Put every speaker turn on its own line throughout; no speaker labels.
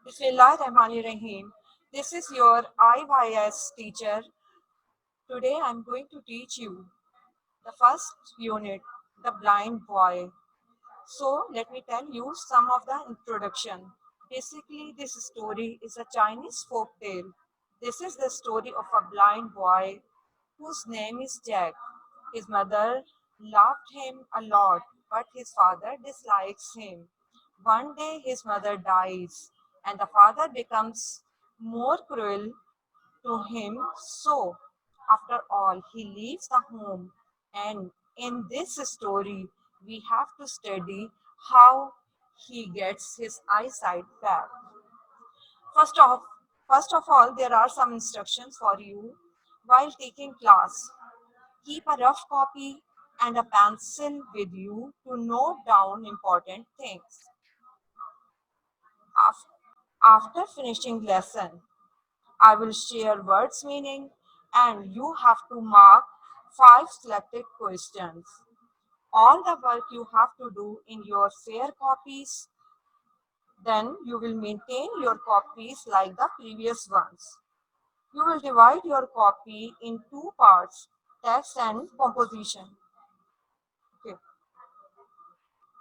Bismillahirrahmanirrahim. This is your IYS teacher. Today I'm going to teach you the first unit, The Blind Boy. So let me tell you some of the introduction. Basically, this story is a Chinese folk tale. This is the story of a blind boy whose name is Jack. His mother loved him a lot, but his father dislikes him. One day his mother dies, and the father becomes more cruel to him. So, after all, he leaves the home. And in this story, we have to study how he gets his eyesight back. First of, first of all, there are some instructions for you while taking class. Keep a rough copy and a pencil with you to note down important things. Af- After finishing lesson, I will share words meaning and you have to mark 5 selected questions. All the work you have to do in your fair copies, then you will maintain your copies like the previous ones. You will divide your copy in 2 parts, text and composition. Okay.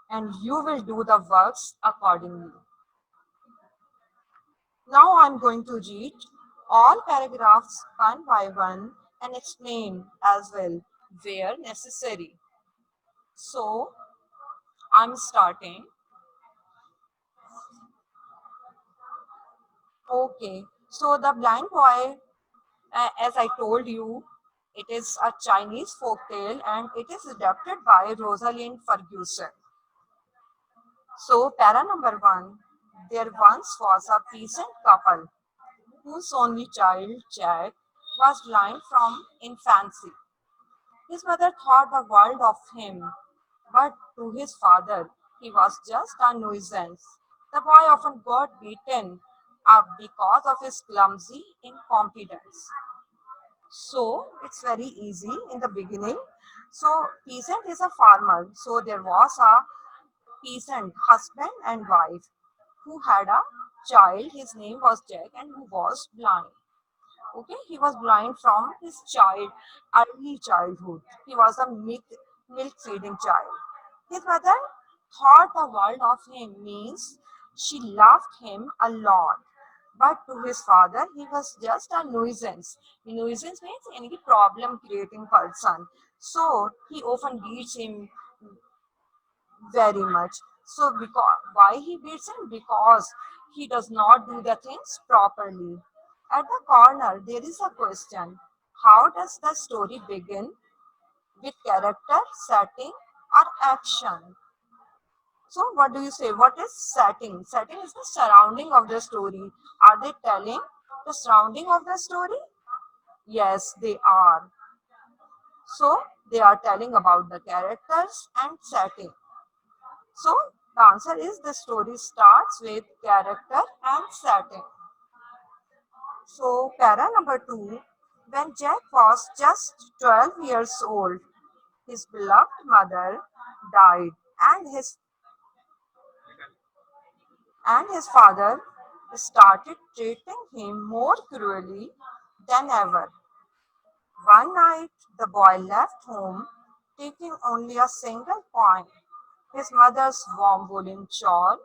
And you will do the works accordingly. Now I'm going to read all paragraphs one by one and explain as well where necessary. So I'm starting. Okay, so the blind boy, as I told you, it is a Chinese folk tale and it is adapted by Rosalind Ferguson. So, para number one, there once was a peasant couple whose only child, Jack, was blind from infancy. His mother thought the world of him, but to his father, he was just a nuisance. The boy often got beaten up because of his clumsy incompetence. So it's very easy in the beginning. So peasant is a farmer. So there was a peasant husband and wife who had a child. His name was Jack and who was blind. Okay, he was blind from his early childhood. He was a milk feeding child. His mother thought the world of him, means she loved him a lot. But to his father, he was just a nuisance. Nuisance means any problem creating person. So he often beats him very much. So because why he beats him? Because he does not do the things properly. At the corner, there is a question. How does the story begin? With character, setting, or action? So what do you say? What is setting? Setting is the surrounding of the story. Are they telling the surrounding of the story? Yes, they are. So they are telling about the characters and setting. So the answer is the story starts with character and setting. So para number two, when Jack was just 12 years old, his beloved mother died and his father started treating him more cruelly than ever. One night the boy left home taking only a single coin, his mother's warm woolen shawl,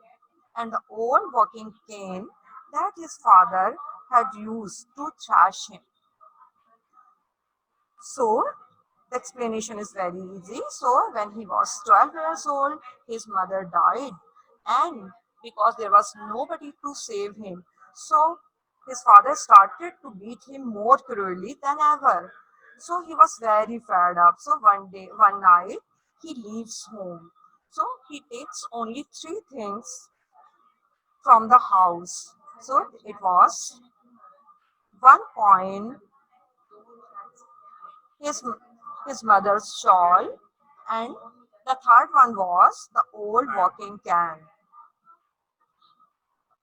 and the old walking cane that his father had used to thrash him. So, the explanation is very easy. So, when he was 12 years old, his mother died, and because there was nobody to save him, so his father started to beat him more cruelly than ever. So, he was very fed up. So, one night, he leaves home. So, he takes only 3 things from the house. So, it was one coin, his his mother's shawl, and the third one was the old walking can.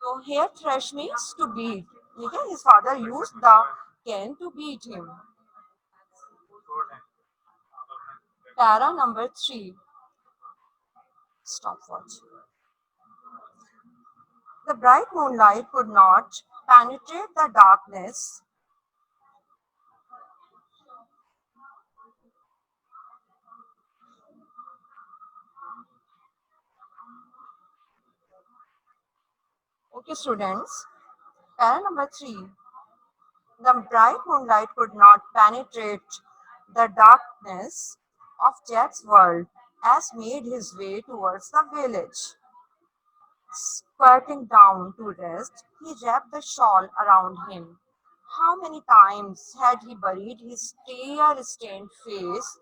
So here thresh means to beat. Okay, his father used the can to beat him. Para number three. Stopwatch. The bright moonlight could not penetrate the darkness. Okay, students. Para number 3. The bright moonlight could not penetrate the darkness of Jack's world as made his way towards the village. Squatting down to rest, he wrapped the shawl around him. How many times had he buried his tear-stained face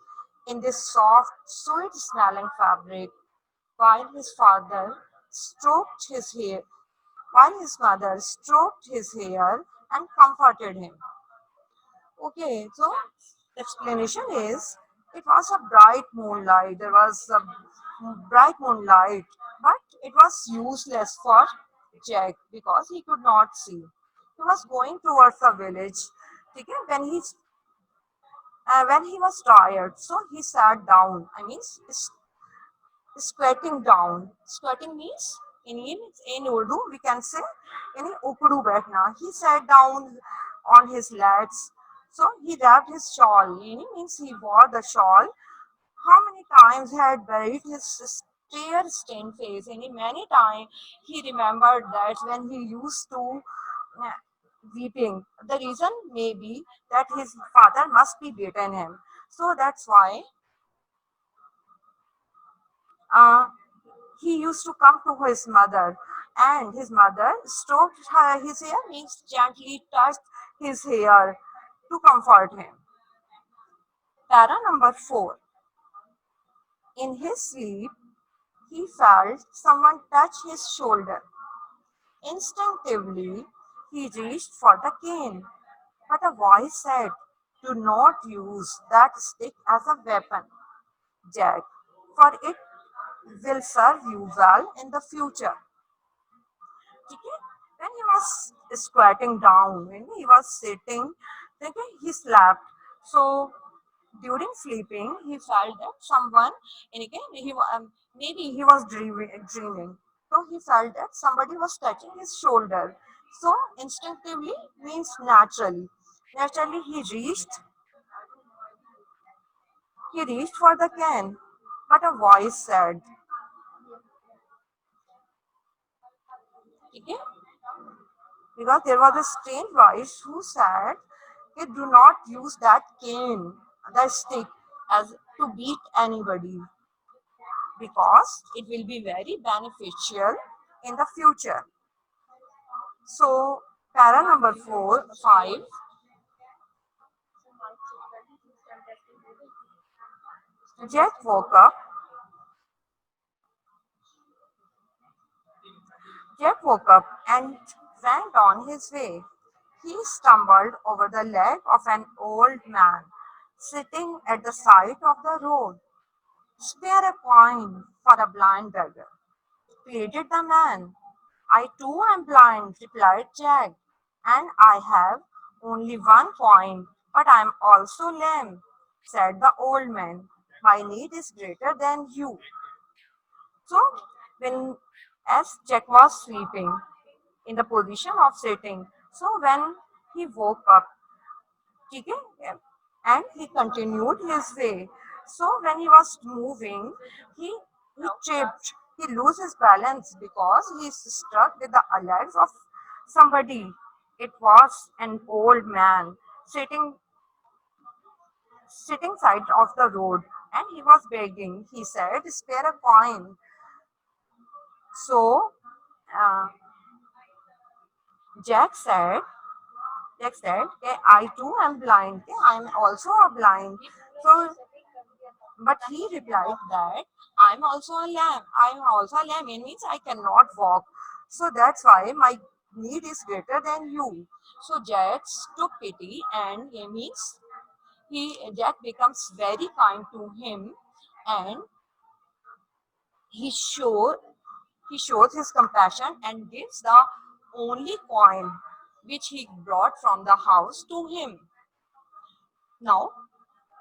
in this soft, sweet-smelling fabric, while his father stroked his hair, while his mother stroked his hair and comforted him. Okay, so the explanation is it was a bright moonlight. There was a bright moonlight, but it was useless for Jack because he could not see. He was going towards the village. Okay, when he was tired, so he sat down. I mean, squatting down. Squatting means in Urdu we can say in Ukudu Betna. He sat down on his legs. So he wrapped his shawl. Means he wore the shawl. How many times he had buried his tear-stained face? And many times he remembered that when he used to uh, weeping. The reason may be that his father must be beaten him. So that's why uh, he used to come to his mother, and his mother stroked his hair, means gently touched his hair to comfort him. Para number 4. In his sleep, he felt someone touch his shoulder. Instinctively, he reached for the cane, but a voice said, "Do not use that stick as a weapon, Jack, for it will serve you well in the future." Okay? When he was squatting down, when he was sitting, okay, he slept. So during sleeping, he felt that someone, and again, maybe he was dreaming. So he felt that somebody was touching his shoulder. So instinctively means naturally. Naturally, he reached for the can, but a voice said, okay, because there was a strange voice who said, "You do not use that cane, the stick, as to beat anybody, because it will be very beneficial in the future." So, para number 5. Jack woke up. Jack woke up and went on his way. He stumbled over the leg of an old man sitting at the side of the road. "Spare a coin for a blind beggar," pleaded the man. "I too am blind," replied Jack, "and I have only one coin, but I am also lame," said the old man. "My need is greater than you." So, when as Jack was sleeping in the position of sitting, so when he woke up, okay, and he continued his way. So when he was moving, he tripped. He lose his balance because he struck with the legs of somebody. It was an old man sitting side of the road, and he was begging. He said, "Spare a coin." So uh, Jack said, "Okay, I too am blind. Okay, I am also a blind." So but he replied that, "I'm also a lamb. I'm also a lamb. It means I cannot walk. So that's why my need is greater than you." So Jack took pity, and he means Jack becomes very kind to him, and he show he shows his compassion and gives the only coin which he brought from the house to him. Now,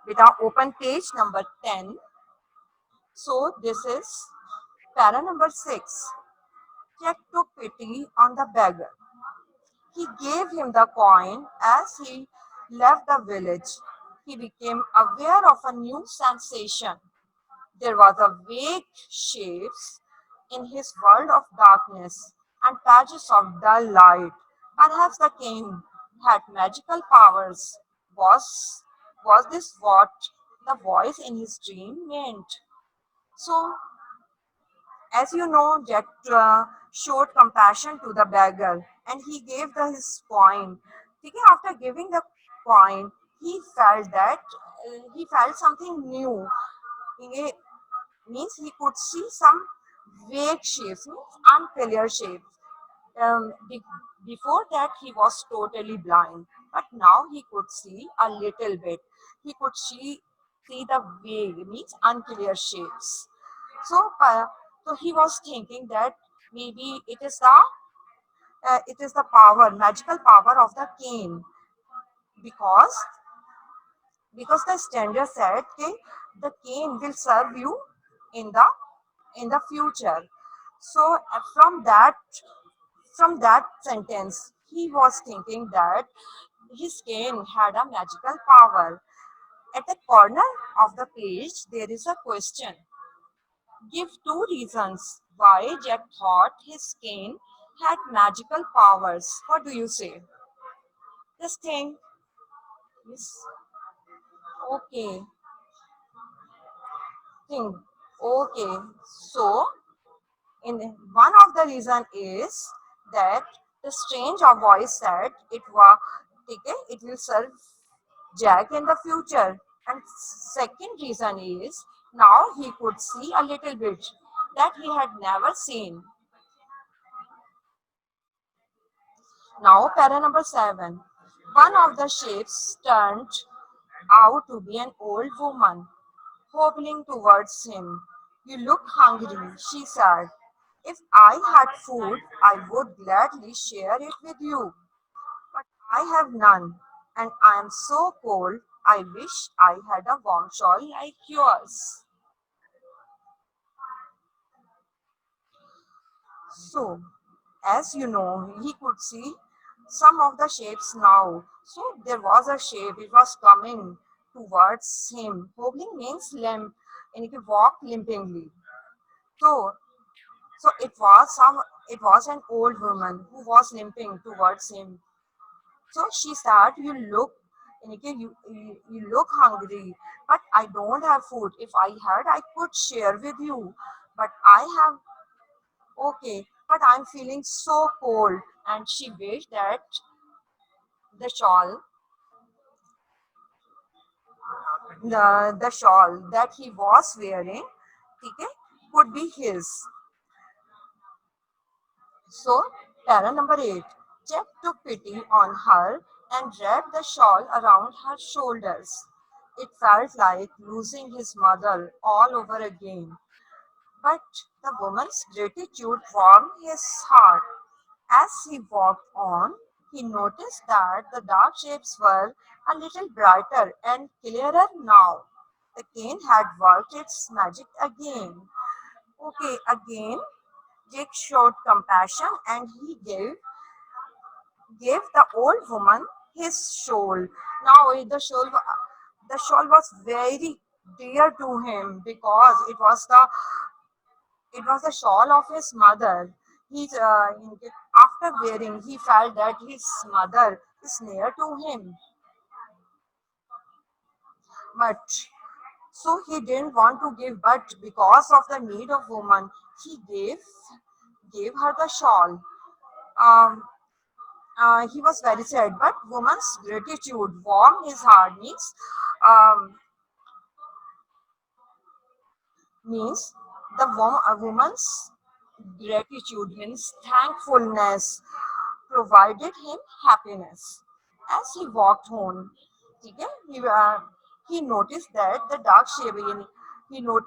with our open page number 10, so this is para number 6. Jack took pity on the beggar. He gave him the coin as he left the village. He became aware of a new sensation. There was a vague shapes in his world of darkness and patches of dull light. Perhaps the king had magical powers. Was this what the voice in his dream meant? So, as you know, Jack showed compassion to the beggar and he gave his coin. Okay, after giving the coin, he felt something new. He- Means he could see some vague shapes, means unclear shapes. Before that, he was totally blind, but now he could see a little bit. He could see the vague, means unclear shapes. So, so he was thinking that maybe it is the power, magical power of the cane, because the stranger said, okay, the cane will serve you in the future. So from that sentence, he was thinking that his cane had a magical power. At the corner of the page, there is a question. Give two reasons why Jack thought his cane had magical powers. What do you say? Just think. Yes. Okay. Think. Okay. So, in one of the reason is that the strange voice said it will serve Jack in the future. And second reason is now he could see a little bit that he had never seen. Now, para number 7. One of the shapes turned out to be an old woman, hobbling towards him. You look hungry, she said. If I had food, I would gladly share it with you. But I have none, and I am so cold, I wish I had a warm shawl like yours. So, as you know, he could see some of the shapes now. So there was a shape, it was coming towards him. Hobbling means limp, and he could walk limpingly. So, so it was an old woman who was limping towards him. So she said, "You look, you look hungry, but I don't have food. If I had, I could share with you. But I have Okay, but I'm feeling so cold." And she wished that the shawl, the shawl that he was wearing, okay, could be his. So, para number 8. Jack took pity on her and wrapped the shawl around her shoulders. It felt like losing his mother all over again. But the woman's gratitude warmed his heart. As he walked on, he noticed that the dark shapes were a little brighter and clearer now. The cane had worked its magic again. Okay, again, Jake showed compassion and he gave the old woman his shawl. Now the shawl was very dear to him because it was the shawl of his mother. After wearing, he felt that his mother is near to him. But so he didn't want to give, but because of the need of woman, he gave her the shawl. Um, he was very sad, but woman's gratitude warmed his heart. Um, means a woman's gratitude means thankfulness provided him happiness. As he walked home, ठीक है, he noticed that the dark shape he not,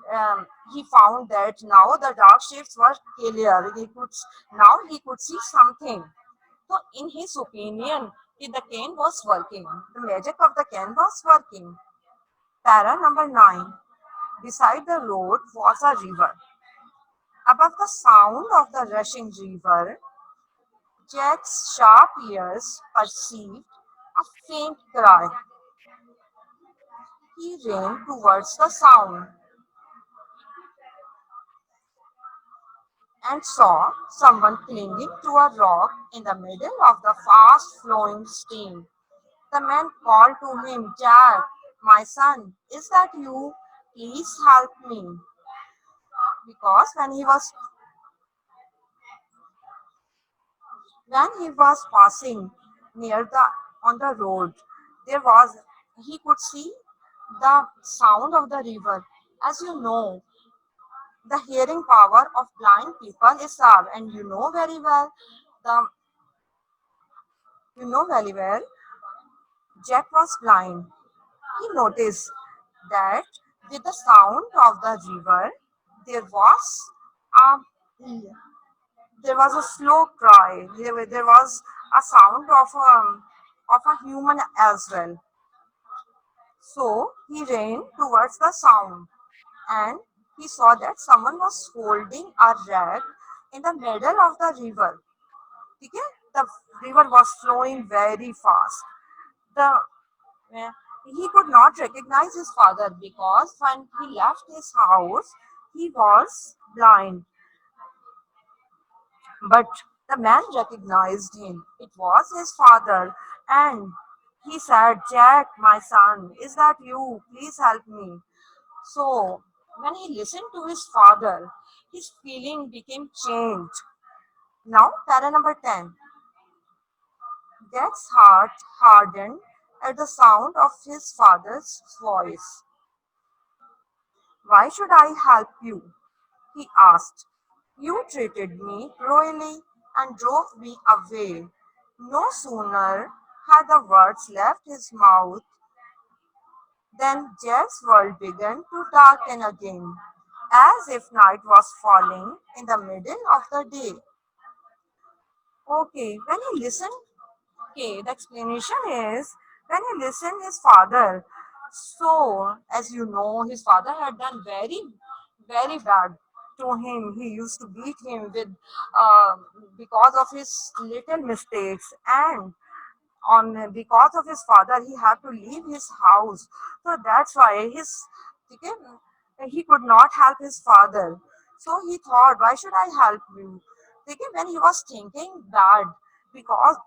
he found that now the dark shapes were clear. Now he could see something. So in his opinion, the cane was working. The magic of the cane was working. Para number 9. Beside the road was a river. Above the sound of the rushing river, Jack's sharp ears perceived a faint cry. He ran towards the sound and saw someone clinging to a rock in the middle of the fast flowing stream. The man called to him, Jack, my son, is that you? Please help me. Because when he was passing near the on the road, there was he could see the sound of the river. As you know, the hearing power of blind people is sharp, and the you know very well Jack was blind. He noticed that with the sound of the river, there was a there was a slow cry. There was a sound of a human as well. So he ran towards the sound and he saw that someone was holding a rag in the middle of the river. Okay? The river was flowing very fast. The uh, he could not recognize his father because when he left his house, he was blind. But the man recognized him. It was his father, and he said, Jack, my son, is that you? Please help me. So, when he listened to his father, his feeling became changed. Now, para number 10. Jack's heart hardened at the sound of his father's voice. Why should I help you? He asked. You treated me cruelly and drove me away. No sooner had the words left his mouth than Jack's world began to darken again, as if night was falling in the middle of the day. Okay, when he listened, okay, the explanation is when he listened his father. So, as you know, his father had done very bad to him. He used to beat him with uh, because of his little mistakes, and on because of his father, he had to leave his house. So that's why okay, he could not help his father. So he thought, why should I help you? Okay, when he was thinking bad because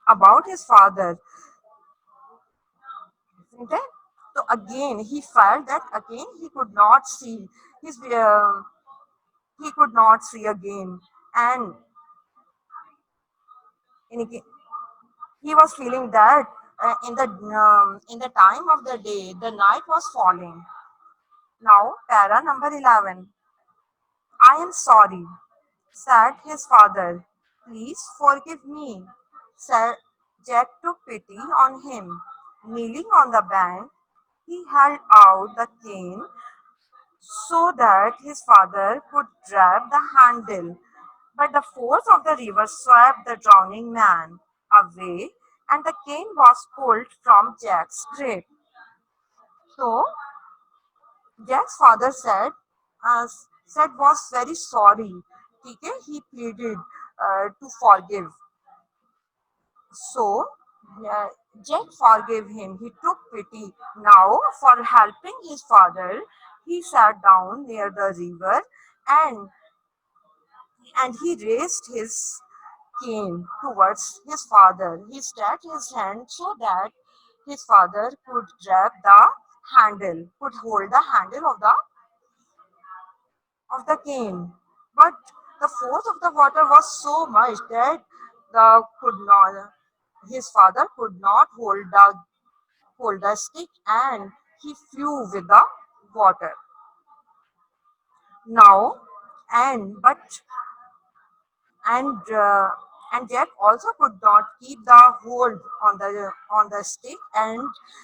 about his father. Okay? So again, he felt that again his he could not see again, and in, he was feeling that in the time of the day, the night was falling. Now, para number 11. I am sorry, said his father. Please forgive me. Said Jack took pity on him. Kneeling on the bank, he held out the cane so that his father could grab the handle. But the force of the river swept the drowning man away, and the cane was pulled from Jack's grip. So Jack's father uh, said was very sorry. Okay, he pleaded to forgive. So uh, Jack forgave him. He took pity. Now, for helping his father, he sat down near the river and he raised his cane towards his father. He stretched his hand so that his father could grab the handle, could hold the handle of the cane. But the force of the water was so much that the could not his father could not hold the stick, and he flew with the water. Now and but and and Jack also could not keep the hold on the stick, and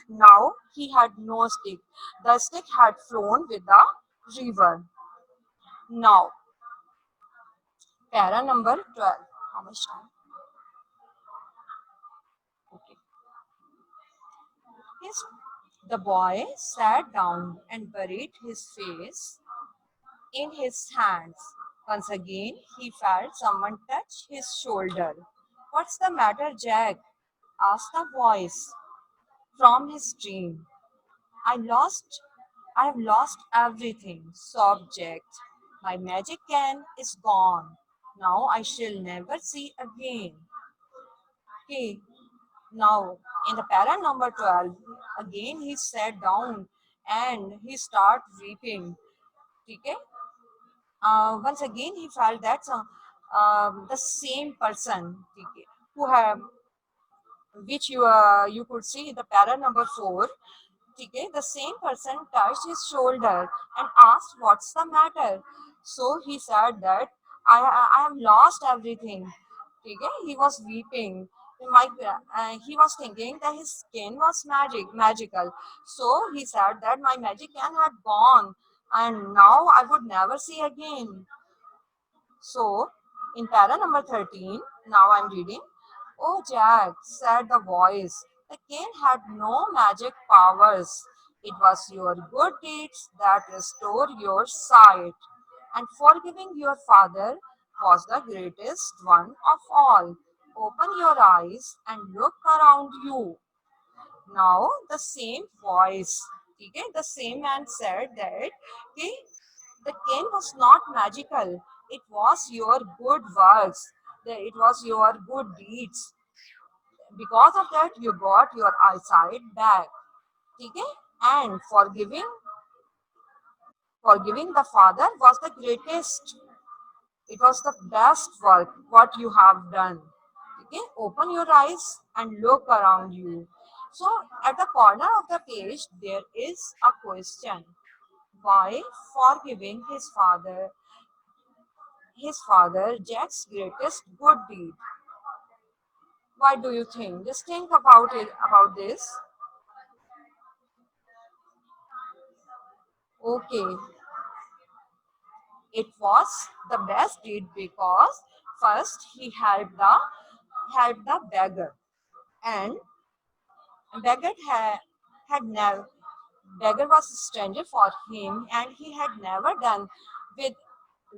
now he had no stick. The stick had flown with the river. Now, para number 12. How much time? Okay. Yes. The boy sat down and buried his face in his hands. Once again, he felt someone touch his shoulder. What's the matter, Jack? Asked a voice from his dream. I lost, I have lost everything, sobbed Jack. My magic can is gone. Now I shall never see again. Okay, now in the para number 12, again he sat down and he started weeping. Okay? Once again he felt that the same person okay, who have which you could see in the para number 4. Okay, the same person touched his shoulder and asked what's the matter. So he said that I have lost everything. Okay, he was weeping. He was thinking that his skin was magical. So he said that my magic can had gone and now I would never see again. So, in para number 13, now I'm reading. Oh, Jack, said the voice, the cane had no magic powers. It was your good deeds that restored your sight. And forgiving your father was the greatest one of all. Open your eyes and look around you. Now the same voice, okay, the same man said that okay, the cane was not magical. It was your good works. It was your good deeds. Because of that, you got your eyesight back. Okay? And forgiving the father was the greatest. It was the best work what you have done. Okay? Open your eyes and look around you. So at the corner of the page, there is a question. Why forgiving his father, Jack's greatest good deed? Why do you think? Just think about it, about this. Okay, it was the best deed because first he helped the beggar, and beggar had never beggar was a stranger for him, and he had never done with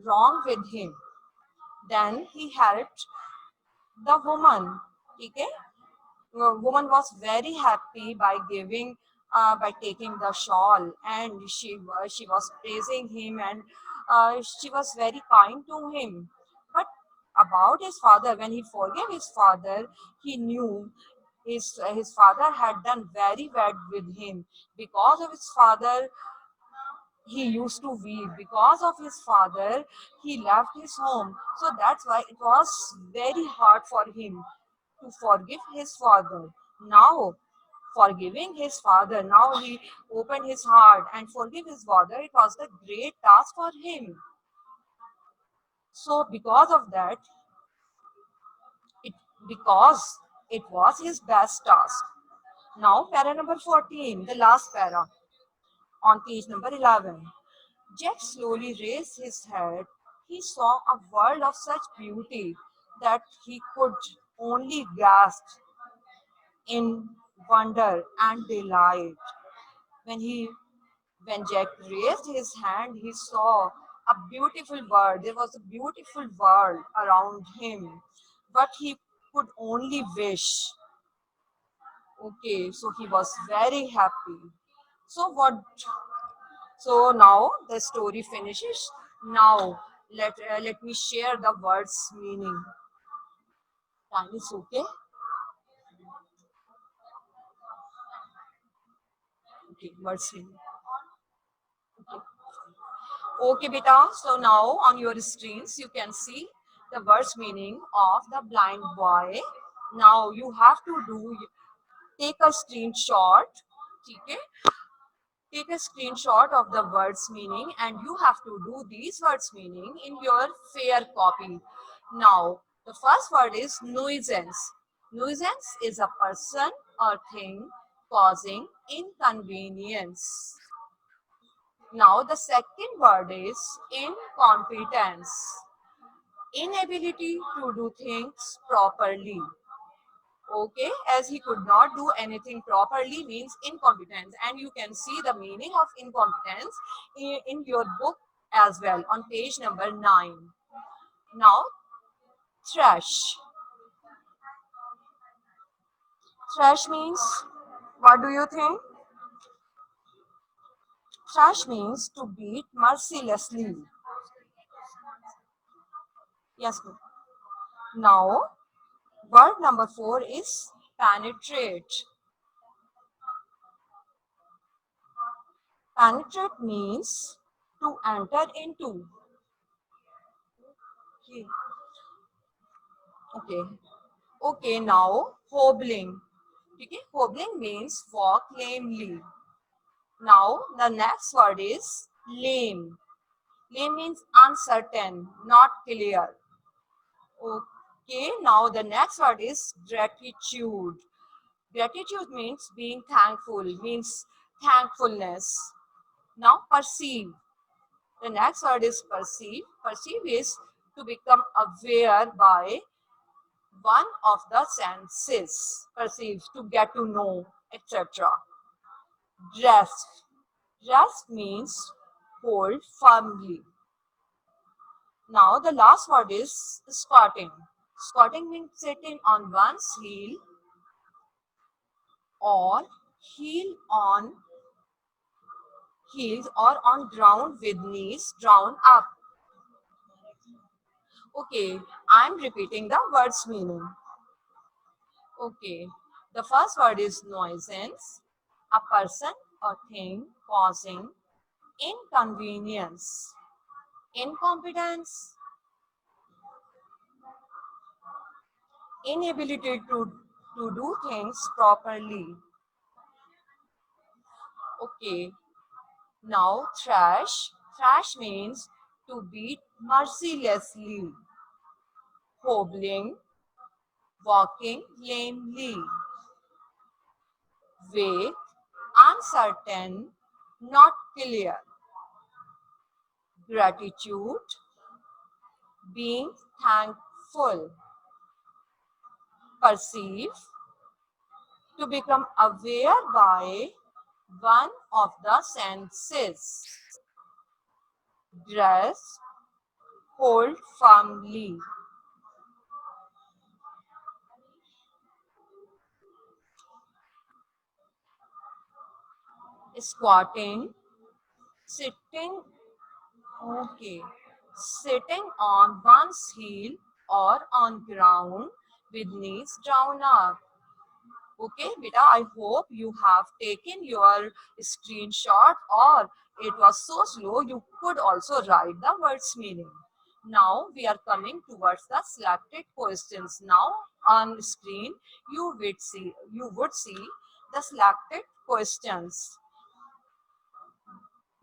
wrong with him. Then he helped the woman. Okay, woman was very happy by taking the shawl, and she was praising him, and she was very kind to him. But about his father, when he forgave his father, he knew his father had done very bad with him. Because of his father, he used to weep. Because of his father, he left his home. So that's why it was very hard for him to forgive his father. Now, forgiving his father, now he opened his heart and forgive his father. It was the great task for him. So, it because it was his best task. Now, para number 14, the last para on page number 11. Jack slowly raised his head. He saw a world of such beauty that he could only gasp in wonder and delight. When he when Jack raised his hand, he saw a beautiful world. There was a beautiful world around him, but he could only wish. Okay, so he was very happy. So what? So now the story finishes. Now let me share the words meaning. Time is okay. Okay, words meaning. Okay. Okay, beta. So now on your screens, you can see the words meaning of the blind boy. Now you have to take a screenshot. Okay? Take a screenshot of the words meaning and you have to do these words meaning in your fair copy. Now, the first word is nuisance. Nuisance is a person or thing causing inconvenience. Now the second word is incompetence. Inability to do things properly. Okay, as he could not do anything properly means incompetence. And you can see the meaning of incompetence in your book as well on page number 9. Now, thrash. Thrash means, what do you think? Thrash means to beat mercilessly. Yes, ma'am. Now, word number 4 is penetrate. Penetrate means to enter into. Okay. Okay. Okay, now hobbling. Okay, hobbling means walk lamely. Now the next word is lame. Lame means uncertain, not clear. Okay, now the next word is gratitude. Gratitude means being thankful, means thankfulness. Now perceive. The next word is perceive. Perceive is to become aware by one of the senses. Perceive, to get to know, etc. Rest. Rest means hold firmly. Now the last word is squatting. Squatting means sitting on one's heel or heel on heels or on ground with knees drawn up. Okay, I'm repeating the word's meaning. Okay, the first word is nuisance, a person or thing causing inconvenience, incompetence, inability to do things properly. Okay, now thrash. Thrash means to beat mercilessly, hobbling, walking lamely, vague, uncertain, not clear, gratitude, being thankful, perceive, to become aware by one of the senses, grasp, hold firmly. Squatting, sitting, okay, sitting on one's heel or on ground with knees down up. Okay, beta, I hope you have taken your screenshot, or it was so slow you could also write the words meaning. Now we are coming towards the selected questions. Now on screen you would see the selected questions.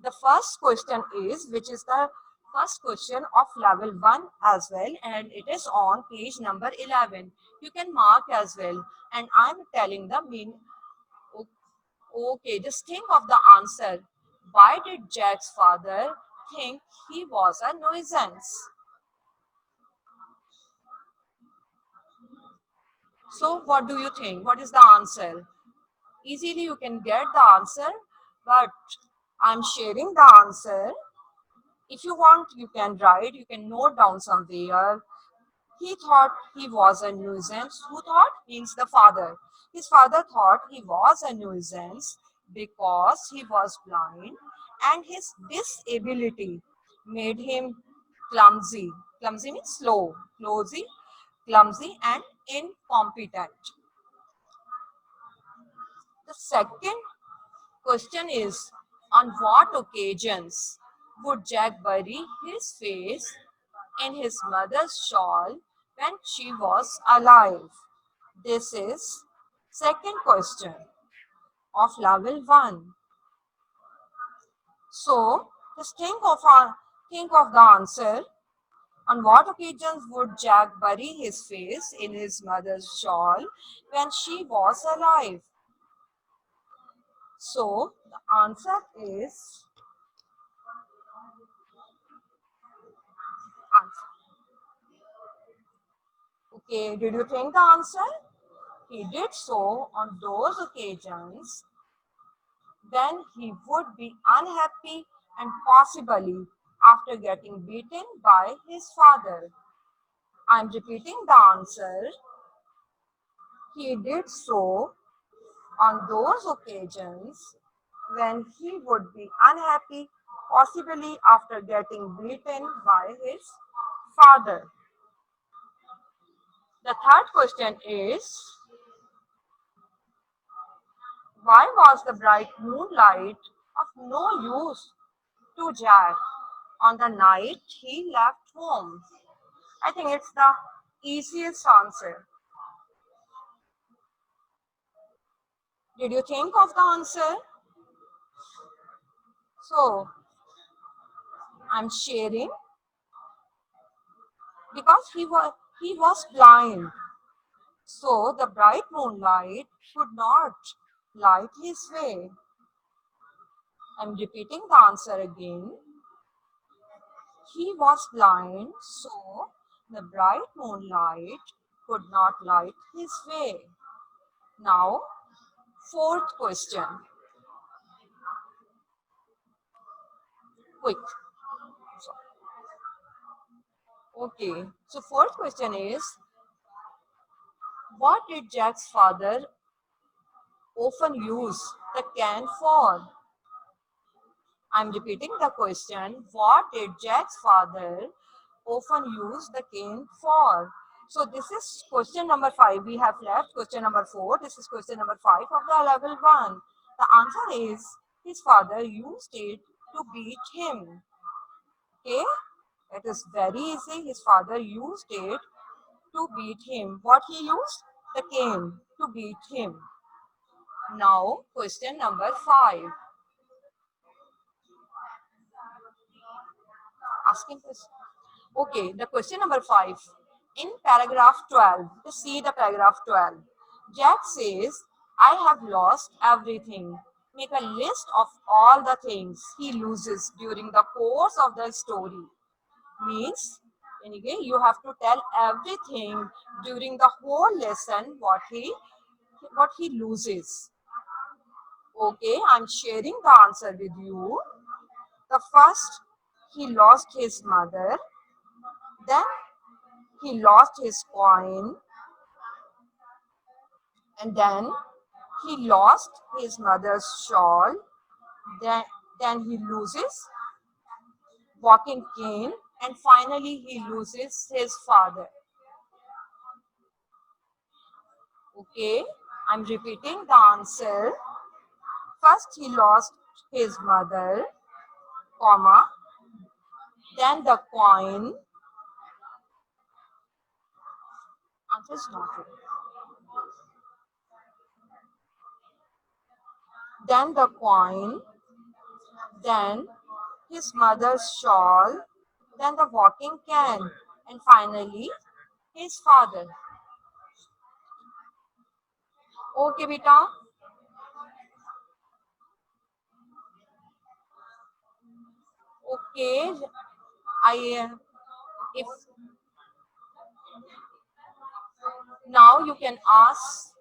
The first question is, which is the first question of level 1 as well, and it is on page number 11. You can mark as well, and I'm telling the mean. Okay, just think of the answer. Why did Jack's father think he was a nuisance? So what do you think? What is the answer? Easily you can get the answer, but I'm sharing the answer. If you want, you can write, you can note down somewhere. He thought he was a nuisance. Who thought? Means the father. His father thought he was a nuisance because he was blind and his disability made him clumsy. Clumsy means slow, clumsy and incompetent. The second question is, on what occasions would Jack bury his face in his mother's shawl when she was alive? This is second question of level 1. So just think of the answer. On what occasions would Jack bury his face in his mother's shawl when she was alive? So the answer is answer. Okay, did you think the answer? He did so on those occasions when he would be unhappy and possibly after getting beaten by his father? I'm repeating the answer. He did so on those occasions when he would be unhappy, possibly after getting beaten by his father. The third question is, why was the bright moonlight of no use to Jack on the night he left home? I think it's the easiest answer. Did you think of the answer? So, I'm sharing because he was blind. So the bright moonlight could not light his way. I'm repeating the answer again. He was blind, so the bright moonlight could not light his way. Now, fourth question. Quick. Okay. So fourth question is, what did Jack's father often use the can for? I'm repeating the question. What did Jack's father often use the cane for? So this is question number 5. We have left question number 4. This is question number 5 of the level 1. The answer is his father used it to beat him. Okay, it is very easy. His father used it to beat him. What he used? The cane to beat him. Now question number 5. Asking question. Okay, the question number 5. In paragraph 12, to see the paragraph 12, Jack says, I have lost everything. Make a list of all the things he loses during the course of the story. Means, anyway, you have to tell everything during the whole lesson what he loses. Okay, I'm sharing the answer with you. The first, he lost his mother. Then he lost his coin, and then he lost his mother's shawl. Then, then he loses walking cane, and finally he loses his father. Okay, I'm repeating the answer. First he lost his mother, comma, then the coin. Answer is not right. Then the coin, then his mother's shawl, then the walking cane, and finally his father. Okay, beta. Okay, if now you can ask,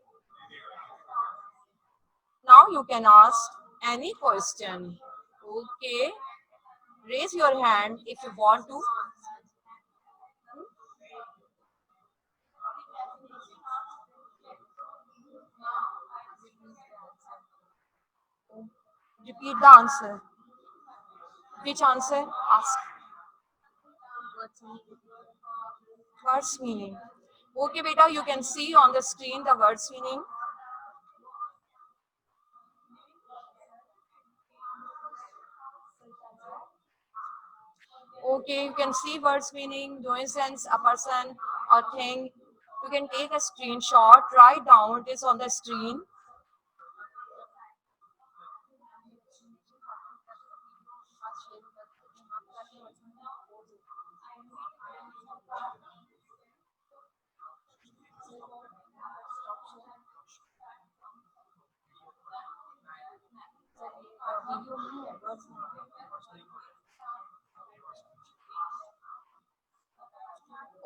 any question. Okay, raise your hand if you want to. Repeat the answer. Which answer? Ask. Words meaning. Okay, beta, you can see on the screen the words meaning. Okay, you can see words meaning, nuisance, a person or thing. You can take a screenshot, write down, it is on the screen.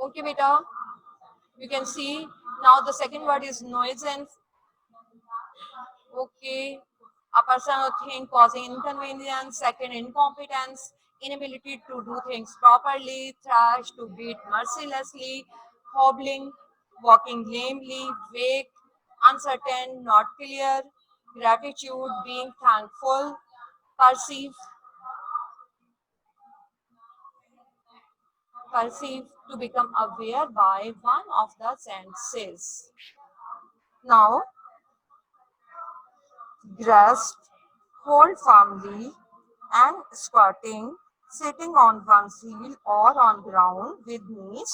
Okay, beta. You can see now the second word is nuisance. Okay, a person or thing causing inconvenience. Second, incompetence. inability to do things properly, thrash, to beat mercilessly, hobbling, walking lamely, vague, uncertain, not clear, gratitude, being thankful, perceive, perceive, to become aware by one of the senses. Now, grasp, hold firmly, and squatting, sitting on one's heel or on ground with knees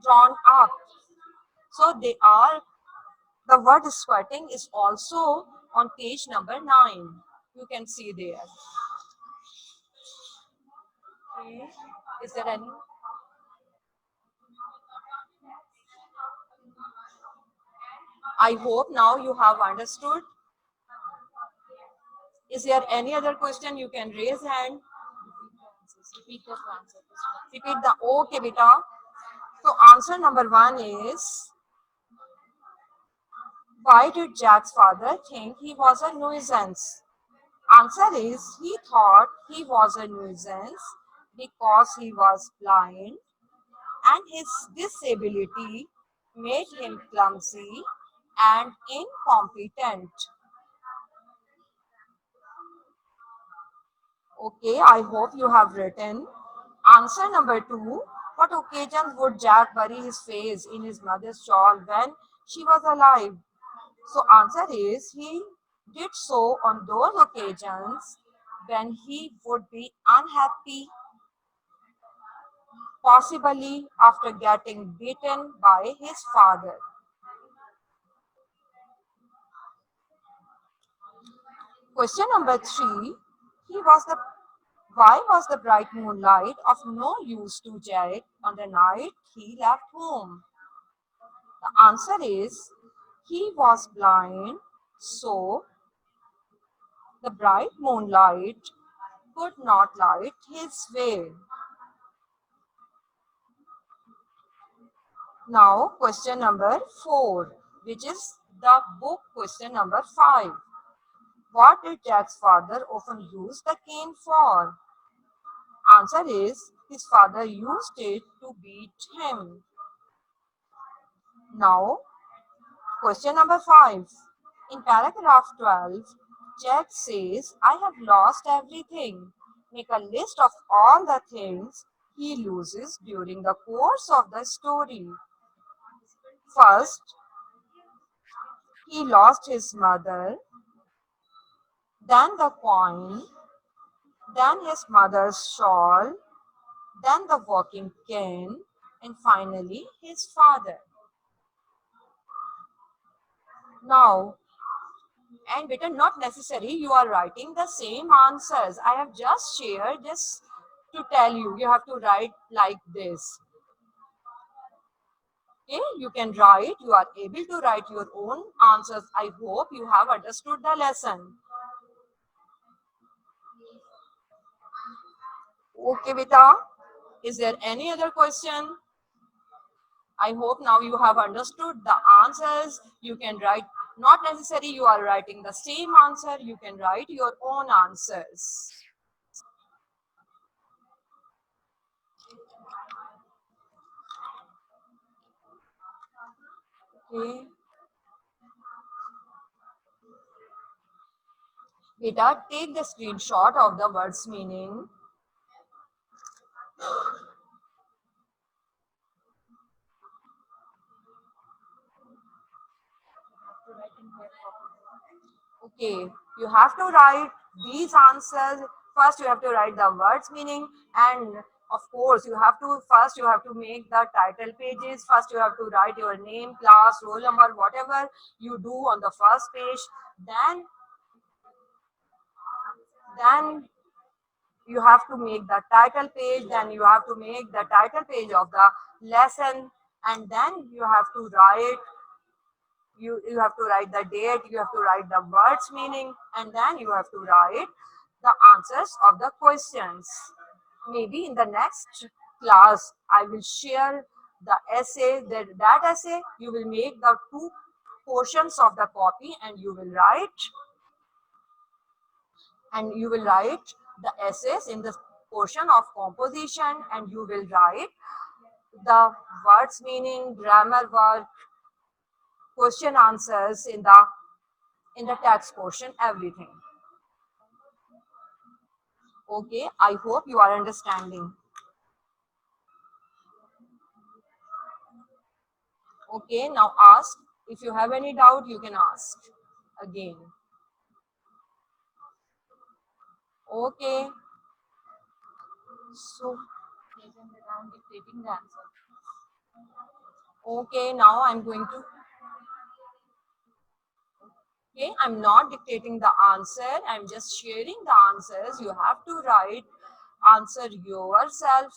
drawn up. So they are, the word squatting is also on page number 9. You can see there. Okay. Is there any? I hope now you have understood. Is there any other question? You can raise hand. Repeat the answer. Repeat the okay, beta. So answer number 1 is, why did Jack's father think he was a nuisance? Answer is, he thought he was a nuisance because he was blind and his disability made him clumsy and incompetent. Okay, I hope you have written. Answer number 2. What occasion would Jack bury his face in his mother's shawl when she was alive? So answer is, he did so on those occasions when he would be unhappy, possibly after getting beaten by his father. Question number 3. He was the Why was the bright moonlight of no use to Jack on the night he left home? The answer is, he was blind, so the bright moonlight could not light his way. Now, question number 4, which is the book question number 5. What did Jack's father often use the cane for? Answer is, his father used it to beat him. Now, question number 5. In paragraph 12, Jack says, I have lost everything. Make a list of all the things he loses during the course of the story. First, he lost his mother, then the coin, then his mother's shawl, then the walking cane, and finally his father. Now, and better not necessary, you are writing the same answers. I have just shared just to tell you, you have to write like this. Okay, you can write, you are able to write your own answers. I hope you have understood the lesson. Okay, beta. Is there any other question? I hope now you have understood the answers. You can write, not necessary you are writing the same answer. You can write your own answers. Okay. Beta, take the screenshot of the word's meaning. Okay, you have to write these answers. First, you have to write the words meaning, and of course, you have to make the title pages. First, you have to write your name, class, roll number, whatever you do on the first page. Then you have to make the title page. Then you have to make the title page of the lesson, and then you have to write you have to write the date, you have to write the words meaning, and then you have to write the answers of the questions. Maybe in the next class I will share the essay, that essay you will make the two portions of the copy, and you will write the essays in the portion of composition, and you will write the words meaning, grammar work, question answers in the text portion, everything. Okay, I hope you are understanding. Okay, now ask. If you have any doubt, you can ask again. Okay, so I'm dictating the answer. Okay, now I'm going to. Okay, I'm not dictating the answer. I'm just sharing the answers. You have to write answer yourself.